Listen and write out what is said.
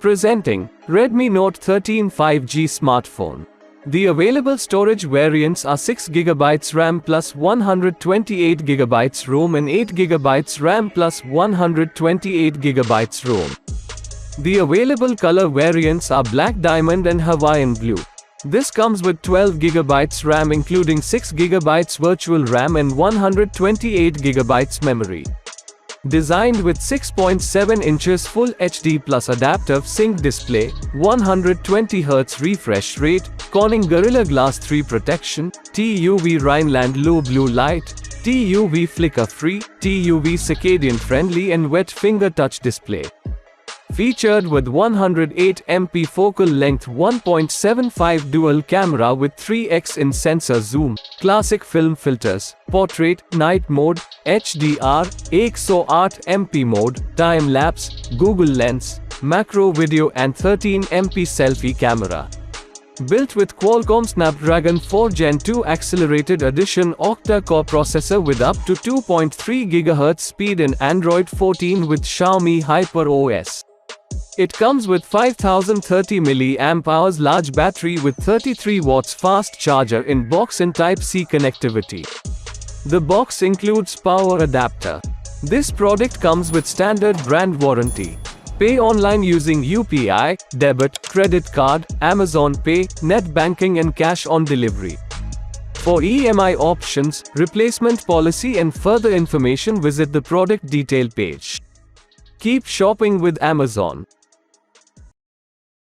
Presenting Redmi Note 13 5G smartphone. The available storage variants are 6GB RAM plus 128GB ROM and 8GB RAM plus 128GB ROM. The available color variants are Black Diamond and Hawaiian Blue. This comes with 12GB RAM including 6GB virtual RAM and 128GB memory. Designed with 6.7 inches Full HD plus adaptive sync display, 120Hz refresh rate, Corning Gorilla Glass 3 protection, TUV Rhineland low blue light, TUV flicker free, TUV circadian friendly and wet finger touch display. Featured with 108MP focal length, 1.75 dual camera with 3x in sensor zoom, classic film filters, portrait, night mode, HDR, 108MP mode, time lapse, Google Lens, macro video and 13MP selfie camera. Built with Qualcomm Snapdragon 4 Gen 2 Accelerated Edition octa-core processor with up to 2.3 GHz speed and Android 14 with Xiaomi HyperOS. It comes with 5030 mAh large battery with 33 watts fast charger in box and Type-C connectivity. The box includes power adapter. This product comes with standard brand warranty. Pay online using UPI, debit, credit card, Amazon Pay, net banking and cash on delivery. For EMI options, replacement policy and further information, visit the product detail page. Keep shopping with Amazon.